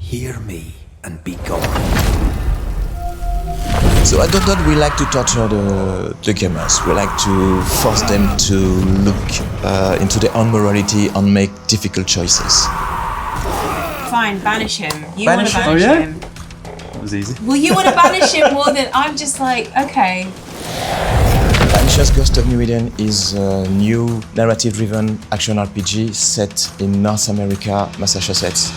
Hear me and be gone. So I don't know, we like to torture the gamers. We like to force them to look into their own morality and make difficult choices. Fine, banish him. You want to banish him. That was easy. Well, you want to banish him more than... I'm just like, okay. Banishers Ghost of New Eden is a new narrative-driven action RPG set in North America, Massachusetts.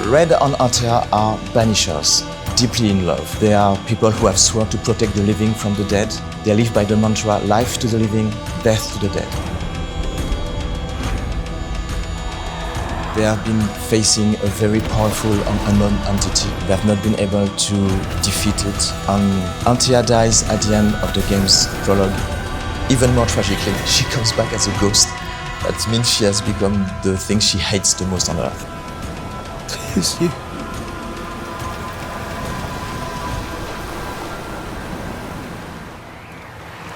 Red and Antea are Banishers, deeply in love. They are people who have sworn to protect the living from the dead. They live by the mantra, life to the living, death to the dead. They have been facing a very powerful and unknown entity. They have not been able to defeat it. And Antea dies at the end of the game's prologue. Even more tragically, she comes back as a ghost. That means she has become the thing she hates the most on Earth. It's you.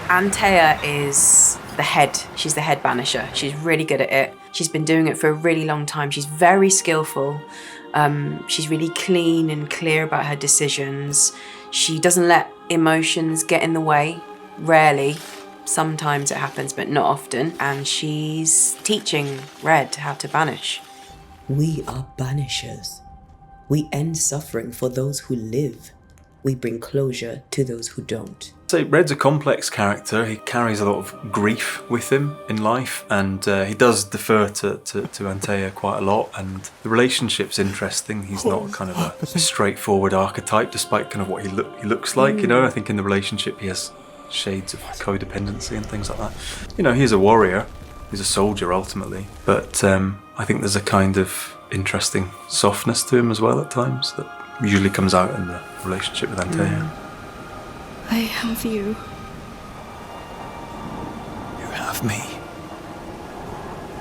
Antea is the head. She's the head banisher. She's really good at it. She's been doing it for a really long time. She's very skillful. She's really clean and clear about her decisions. She doesn't let emotions get in the way. Rarely. Sometimes it happens, but not often. And she's teaching Red how to banish. We are banishers. We end suffering for those who live. We bring closure to those who don't. So Red's a complex character. He carries a lot of grief with him in life, and he does defer to Antea quite a lot, and the relationship's interesting. He's not kind of a straightforward archetype, despite kind of what he looks like, you know. I think in the relationship he has shades of codependency and things like that. You know, he's a warrior. He's a soldier ultimately, but I think there's a kind of interesting softness to him as well at times that usually comes out in the relationship with Antea. I have you. You have me.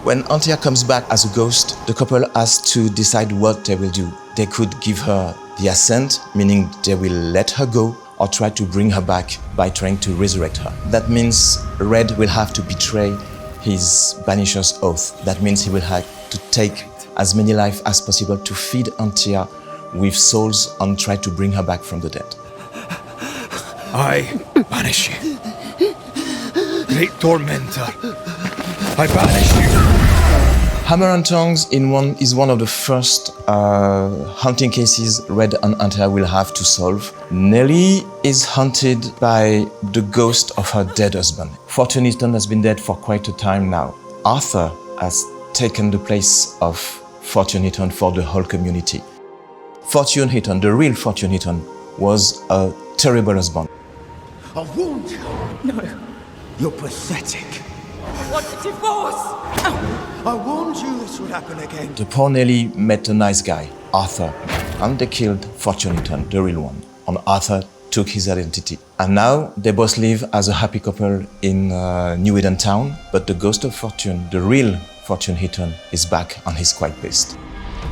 When Antea comes back as a ghost, the couple has to decide what they will do. They could give her the ascent, meaning they will let her go, or try to bring her back by trying to resurrect her. That means Red will have to betray his Banisher's oath. That means he will have to take as many lives as possible to feed Antea with souls and try to bring her back from the dead. I banish you. Great tormentor. I banish you. Hammer and Tongs is one of the first haunting cases Red and Antea will have to solve. Nellie is haunted by the ghost of her dead husband. Fortune Heaton has been dead for quite a time now. Arthur has taken the place of Fortune Heaton for the whole community. Fortune Heaton, the real Fortune Heaton, was a terrible husband. I warned you. No. You're pathetic. I want a divorce! I warned you this would happen again. The poor Nellie met a nice guy, Arthur, and they killed Fortune Heaton, the real one. And Arthur took his identity. And now they both live as a happy couple in New Eden town, but the ghost of Fortune, the real Fortune Heaton, is back and he's quite pissed.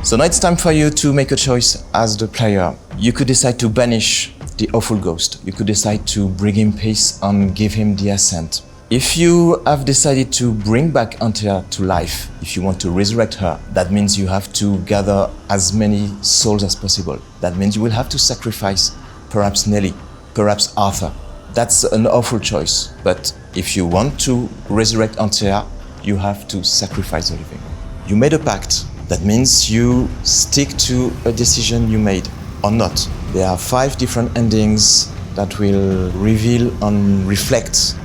So now it's time for you to make a choice as the player. You could decide to banish the awful ghost. You could decide to bring him peace and give him the ascent. If you have decided to bring back Antea to life, if you want to resurrect her, that means you have to gather as many souls as possible. That means you will have to sacrifice perhaps Nellie, perhaps Arthur. That's an awful choice, but if you want to resurrect Antea, you have to sacrifice the living. You made a pact. That means you stick to a decision you made or not. There are 5 different endings that will reveal and reflect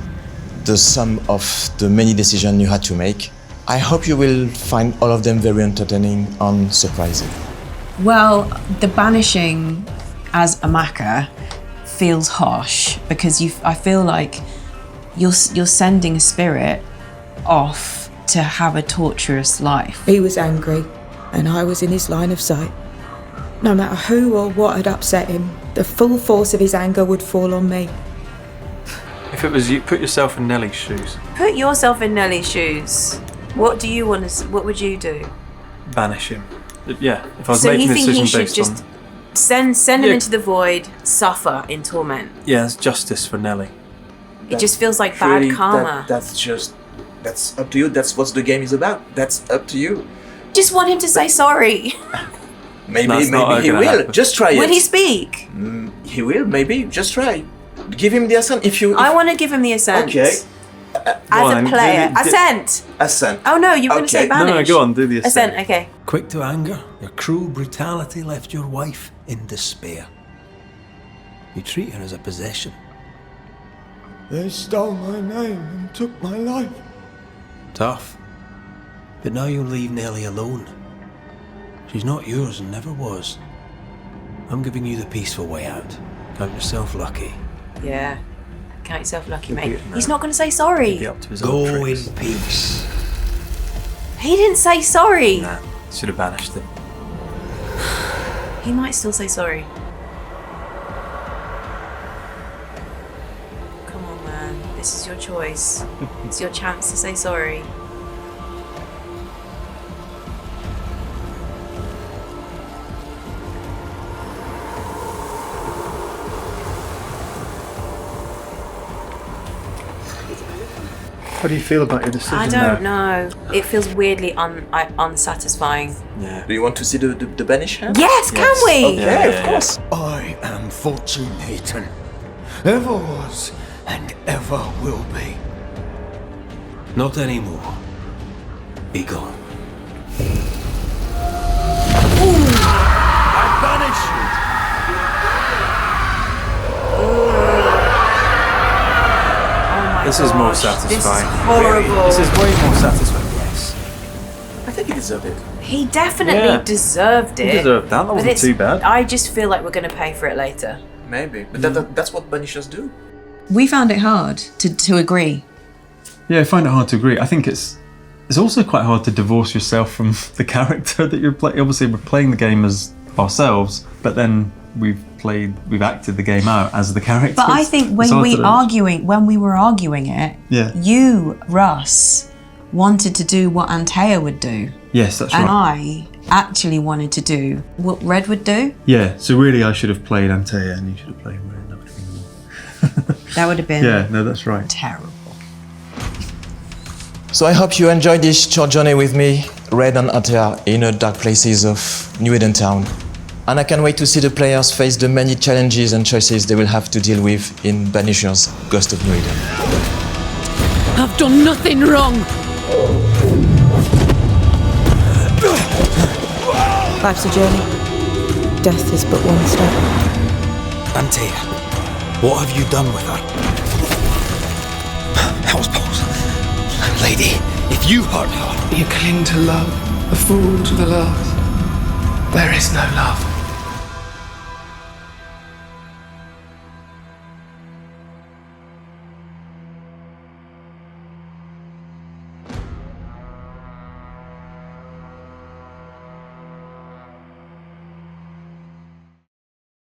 the sum of the many decisions you had to make. I hope you will find all of them very entertaining and surprising. Well, the banishing as Amaka feels harsh because I feel like you're sending a spirit off to have a torturous life. He was angry, and I was in his line of sight. No matter who or what had upset him, the full force of his anger would fall on me. If it was you, put yourself in Nellie's shoes. Put yourself in Nellie's shoes. What do you want to? What would you do? Banish him. Yeah, if I was So making you a think decision he should based just on... send him into the void, suffer in torment? Yeah, it's justice for Nellie. It just feels like bad karma. That's up to you. That's what the game is about. That's up to you. just want him to say sorry. Maybe That's not he gonna will. happen. Just try it. Will he speak? He will, maybe. Just try. Give him the assent if you... I want to give him the assent. Okay. As on, a player. do- Assent! Assent. Oh no, you were going to say Okay. banish. No, go on, do the assent. Assent, okay. Quick to anger, your cruel brutality left your wife in despair. You treat her as a possession. They stole my name and took my life. Tough. But now you'll leave Nellie alone. She's not yours and never was. I'm giving you the peaceful way out. Count yourself lucky. Yeah. Count yourself lucky, He'll be mate. it, He's no. not going to say sorry. Be up to his own Go tricks. in peace. He didn't say sorry. Nah, should have banished him. He might still say sorry. Come on, man. This is your choice. It's your chance to say sorry. How do you feel about your decision? I don't know. It feels weirdly unsatisfying. Yeah. Do you want to see the Banisher? Yes, can we? Okay, of course. I am Fortune Eaton. Ever was and ever will be. Not anymore. Be gone. I banish you. This is more This is satisfying. horrible. This is way more satisfying. Yes. I think he deserved it. He definitely Yeah. deserved it. He deserved that. That But wasn't it's- too bad. I just feel like we're going to pay for it later. Maybe. But that's what Banishers do. We found it hard to agree. Yeah, I find it hard to agree. I think it's also quite hard to divorce yourself from the character that you're playing. Obviously, we're playing the game as ourselves, but then we've acted the game out as the characters. But I think It's when hard we to- were arguing it, Yeah. you, Russ, wanted to do what Antea would do, Yes, that's and right. I actually wanted to do what Red would do. Yeah, so really I should have played Antea and you should have played Red. That would have been That would have been Yeah, no, that's right. terrible. So I hope you enjoyed this short journey with me, Red and Antea, in the dark places of New Eden Town. And I can't wait to see the players face the many challenges and choices they will have to deal with in Banishers' Ghost of New Eden. I've done nothing wrong. Life's a journey. Death is but one step. Antea, what have you done with her? Hellsballs. Lady, if you hurt her... You cling to love, a fool to the last. There is no love.